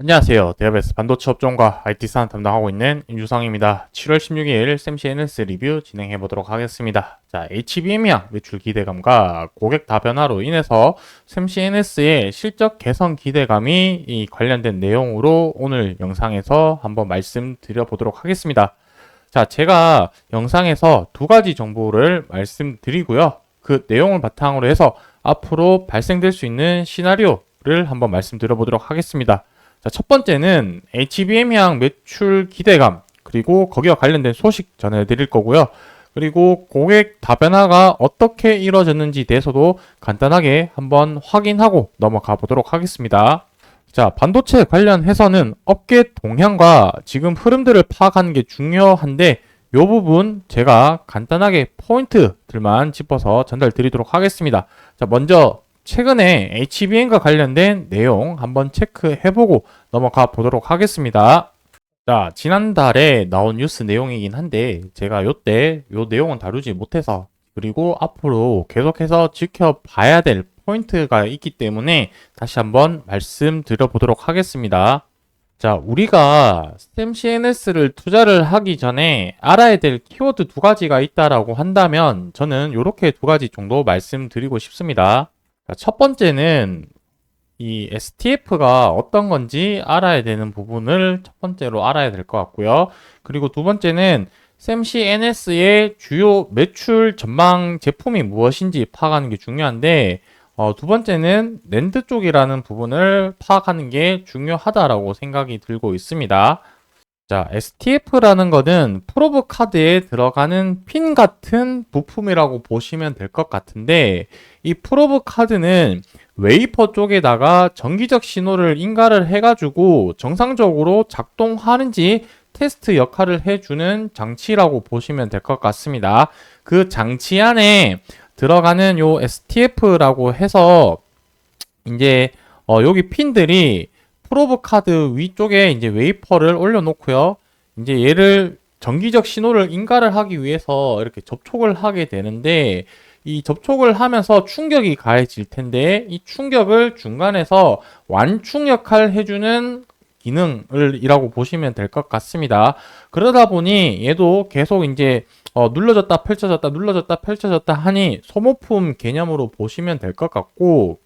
안녕하세요. 대하베스 반도체 업종과 IT 산업 담당하고 있는 임주성입니다. 7월 16일 샘시 NS 리뷰 진행해 보도록 하겠습니다. 자, HBM향 매출 기대감과 고객 다변화로 인해서 샘시 NS의 실적 개선 기대감이 이 관련된 내용으로 오늘 영상에서 한번 말씀드려 보도록 하겠습니다. 자, 제가 영상에서 두 가지 정보를 말씀드리고요. 그 내용을 바탕으로 해서 앞으로 발생될 수 있는 시나리오를 한번 말씀드려 보도록 하겠습니다. 자, 첫 번째는 HBM향 매출 기대감, 그리고 거기와 관련된 소식 전해드릴 거고요. 그리고 고객 다변화가 어떻게 이루어졌는지 대해서도 간단하게 한번 확인하고 넘어가 보도록 하겠습니다. 자, 반도체 관련해서는 업계 동향과 지금 흐름들을 파악하는 게 중요한데 이 부분 제가 간단하게 포인트들만 짚어서 전달 드리도록 하겠습니다. 자, 먼저 최근에 HBM과 관련된 내용 한번 체크해보고 넘어가 보도록 하겠습니다. 자, 지난달에 나온 뉴스 내용이긴 한데 제가 요때 요 내용은 다루지 못해서, 그리고 앞으로 계속해서 지켜봐야 될 포인트가 있기 때문에 다시 한번 말씀드려 보도록 하겠습니다. 자, 우리가 스템 CNS를 투자를 하기 전에 알아야 될 키워드 두 가지가 있다라고 한다면 저는 이렇게 두 가지 정도 말씀드리고 싶습니다. 자, 첫 번째는 이 STF가 어떤 건지 알아야 되는 부분을 첫 번째로 알아야 될 것 같고요. 그리고 두 번째는 샘시 NS의 주요 매출 전망 제품이 무엇인지 파악하는 게 중요한데, 두 번째는 낸드 쪽이라는 부분을 파악하는 게 중요하다라고 생각이 들고 있습니다. 자, STF라는 거는 프로브 카드에 들어가는 핀 같은 부품이라고 보시면 될 것 같은데, 이 프로브 카드는 웨이퍼 쪽에다가 정기적 신호를 인가를 해가지고 정상적으로 작동하는지 테스트 역할을 해주는 장치라고 보시면 될 것 같습니다. 그 장치 안에 들어가는 요 STF라고 해서 이제 여기 핀들이 프로브 카드 위쪽에 이제 웨이퍼를 올려놓고요. 이제 얘를 정기적 신호를 인가를 하기 위해서 이렇게 접촉을 하게 되는데, 이 접촉을 하면서 충격이 가해질 텐데 이 충격을 중간에서 완충 역할을 해주는 기능이라고 보시면 될 것 같습니다. 그러다 보니 얘도 계속 이제 눌러졌다 펼쳐졌다 눌러졌다 펼쳐졌다 하니 소모품 개념으로 보시면 될 것 같고,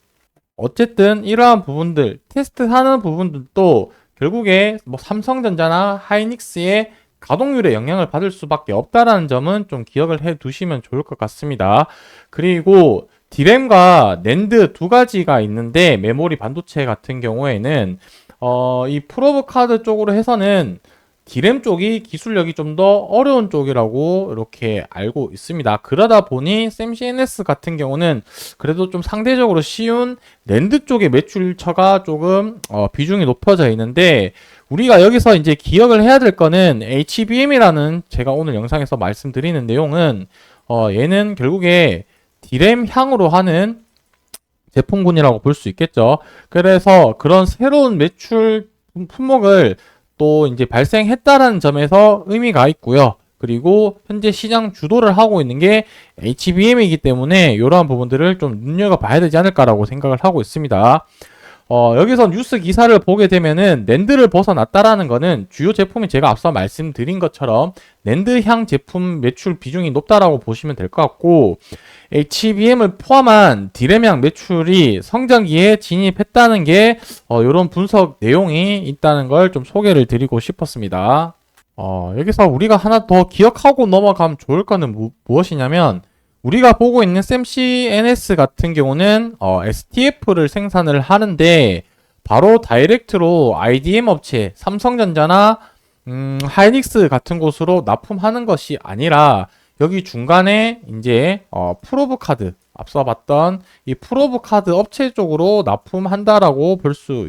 어쨌든 이러한 부분들 테스트하는 부분들도 결국에 뭐 삼성전자나 하이닉스의 가동률에 영향을 받을 수밖에 없다라는 점은 좀 기억을 해 두시면 좋을 것 같습니다. 그리고 디램과 낸드 두 가지가 있는데, 메모리 반도체 같은 경우에는 이 프로브 카드 쪽으로 해서는 디램 쪽이 기술력이 좀 더 어려운 쪽이라고 이렇게 알고 있습니다. 그러다 보니 샘CNS 같은 경우는 그래도 좀 상대적으로 쉬운 낸드 쪽의 매출처가 조금 비중이 높아져 있는데, 우리가 여기서 이제 기억을 해야 될 거는 HBM이라는 제가 오늘 영상에서 말씀드리는 내용은 얘는 결국에 디램 향으로 하는 제품군이라고 볼 수 있겠죠. 그래서 그런 새로운 매출 품목을 또 이제 발생했다라는 점에서 의미가 있고요. 그리고 현재 시장 주도를 하고 있는 게 HBM이기 때문에 이러한 부분들을 좀 눈여겨봐야 되지 않을까라고 생각을 하고 있습니다. 여기서 뉴스 기사를 보게 되면은 낸드를 벗어났다라는 거는 주요 제품이 제가 앞서 말씀드린 것처럼 낸드향 제품 매출 비중이 높다라고 보시면 될 것 같고, HBM을 포함한 디램향 매출이 성장기에 진입했다는 게 이런 분석 내용이 있다는 걸 좀 소개를 드리고 싶었습니다. 여기서 우리가 하나 더 기억하고 넘어가면 좋을 거는 무엇이냐면, 우리가 보고 있는 샘CNS 같은 경우는 STF를 생산을 하는데 바로 다이렉트로 IDM 업체 삼성전자나 하이닉스 같은 곳으로 납품하는 것이 아니라 여기 중간에 이제 프로브 카드, 앞서 봤던 이 프로브 카드 업체 쪽으로 납품한다라고 볼 수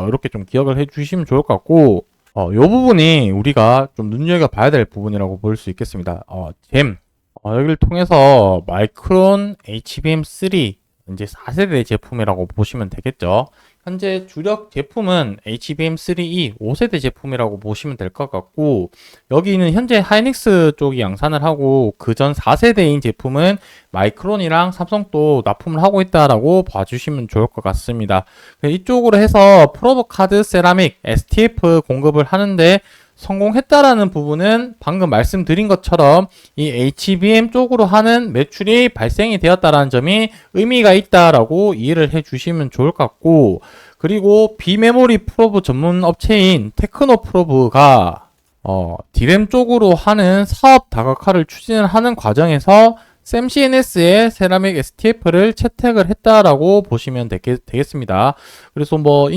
이렇게 좀 기억을 해 주시면 좋을 것 같고, 이 부분이 우리가 좀 눈여겨봐야 될 부분이라고 볼 수 있겠습니다. 잼 여기를 통해서 마이크론 HBM3 이제 4세대 제품이라고 보시면 되겠죠. 현재 주력 제품은 HBM3E 5세대 제품이라고 보시면 될 것 같고, 여기는 현재 하이닉스 쪽이 양산을 하고, 그전 4세대인 제품은 마이크론이랑 삼성도 납품을 하고 있다라고 봐주시면 좋을 것 같습니다. 이쪽으로 해서 프로브 카드 세라믹 STF 공급을 하는데 성공했다라는 부분은 방금 말씀드린 것처럼 이 HBM 쪽으로 하는 매출이 발생이 되었다라는 점이 의미가 있다라고 이해를 해 주시면 좋을 것 같고, 그리고 비메모리 프로브 전문 업체인 테크노 프로브가 디램 쪽으로 하는 사업 다각화를 추진을 하는 과정에서 샘CNS의 세라믹 STF를 채택을 했다라고 보시면 되겠습니다. 그래서 뭐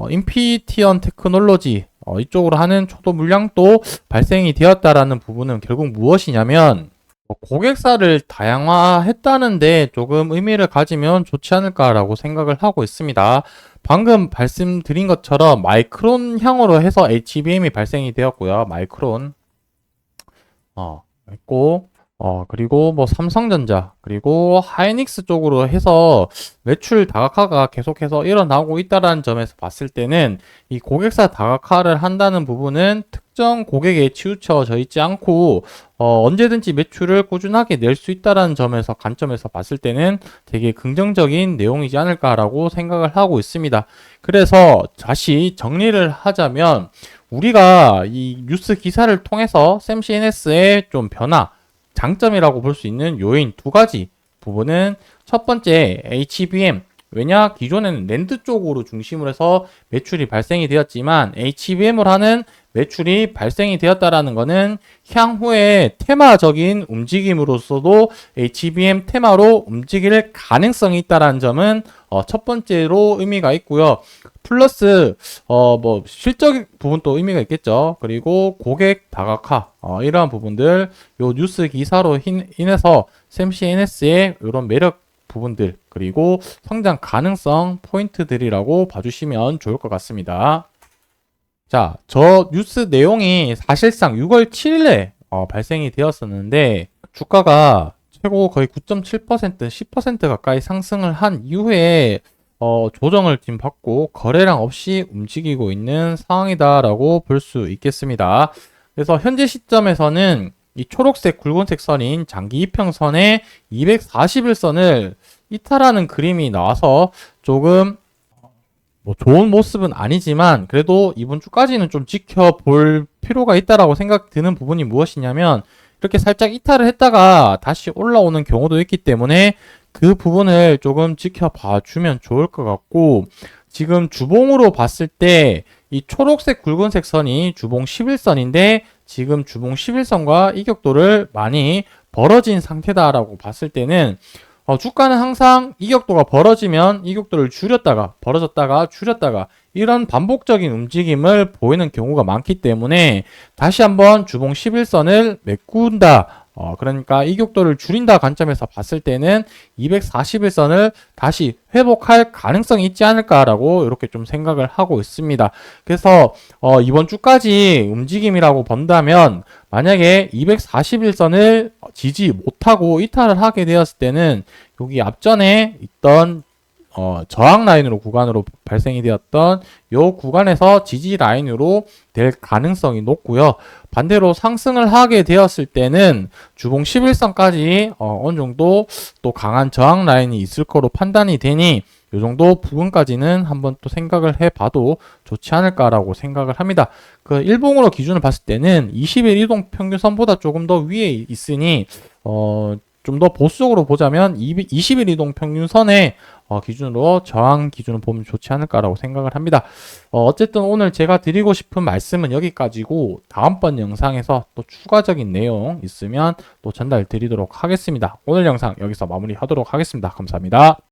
인피티언 테크놀로지 이쪽으로 하는 초도 물량도 발생이 되었다라는 부분은 결국 무엇이냐면 고객사를 다양화했다는데 조금 의미를 가지면 좋지 않을까라고 생각을 하고 있습니다. 방금 말씀드린 것처럼 마이크론 향으로 해서 HBM이 발생이 되었고요. 마이크론 있고 그리고 뭐 삼성전자 그리고 하이닉스 쪽으로 해서 매출 다각화가 계속해서 일어나고 있다는 점에서 봤을 때는 이 고객사 다각화를 한다는 부분은 특정 고객에 치우쳐져 있지 않고 언제든지 매출을 꾸준하게 낼 수 있다는 점에서 관점에서 봤을 때는 되게 긍정적인 내용이지 않을까라고 생각을 하고 있습니다. 그래서 다시 정리를 하자면 우리가 이 뉴스 기사를 통해서 샘CNS의 좀 변화 장점이라고 볼 수 있는 요인 두 가지 부분은 첫 번째 HBM, 왜냐 기존에는 랜드 쪽으로 중심으로 해서 매출이 발생이 되었지만 HBM을 하는 매출이 발생이 되었다라는 것은 향후에 테마적인 움직임으로서도 HBM 테마로 움직일 가능성이 있다라는 점은 첫 번째로 의미가 있고요. 플러스 뭐 실적 부분도 의미가 있겠죠. 그리고 고객 다각화 이러한 부분들 요 뉴스 기사로 인해서 샘CNS의 이런 매력 부분들 그리고 성장 가능성 포인트들이라고 봐주시면 좋을 것 같습니다. 자, 저 뉴스 내용이 사실상 6월 7일에 발생이 되었었는데 주가가 최고 거의 9.7% 10% 가까이 상승을 한 이후에 조정을 지금 받고 거래량 없이 움직이고 있는 상황이다라고 볼 수 있겠습니다. 그래서 현재 시점에서는 이 초록색 굵은색 선인 장기 이평선에 241선을 이탈하는 그림이 나와서 조금 뭐 좋은 모습은 아니지만 그래도 이번 주까지는 좀 지켜볼 필요가 있다라고 생각 드는 부분이 무엇이냐면 이렇게 살짝 이탈을 했다가 다시 올라오는 경우도 있기 때문에 그 부분을 조금 지켜봐 주면 좋을 것 같고, 지금 주봉으로 봤을 때 이 초록색 굵은색 선이 주봉 11선인데 지금 주봉 11선과 이격도를 많이 벌어진 상태다라고 봤을 때는 주가는 항상 이격도가 벌어지면 이격도를 줄였다가 벌어졌다가 줄였다가 이런 반복적인 움직임을 보이는 경우가 많기 때문에 다시 한번 주봉 11선을 메꾼다. 그러니까 이격도를 줄인다 관점에서 봤을 때는 241선을 다시 회복할 가능성이 있지 않을까라고 이렇게 좀 생각을 하고 있습니다. 그래서 이번 주까지 움직임이라고 본다면 만약에 241선을 지지 못하고 이탈을 하게 되었을 때는 여기 앞전에 있던 저항 라인으로 구간으로 발생이 되었던 요 구간에서 지지 라인으로 될 가능성이 높고요. 반대로 상승을 하게 되었을 때는 주봉 11선까지 어느 정도 또 강한 저항 라인이 있을 거로 판단이 되니 요 정도 부분까지는 한번 또 생각을 해봐도 좋지 않을까라고 생각을 합니다. 그 일봉으로 기준을 봤을 때는 20일 이동 평균선보다 조금 더 위에 있으니 좀 더 보수적으로 보자면 20일 이동 평균선에 기준으로 저항 기준을 보면 좋지 않을까라고 생각을 합니다. 어쨌든 오늘 제가 드리고 싶은 말씀은 여기까지고 다음번 영상에서 또 추가적인 내용 있으면 또 전달 드리도록 하겠습니다. 오늘 영상 여기서 마무리하도록 하겠습니다. 감사합니다.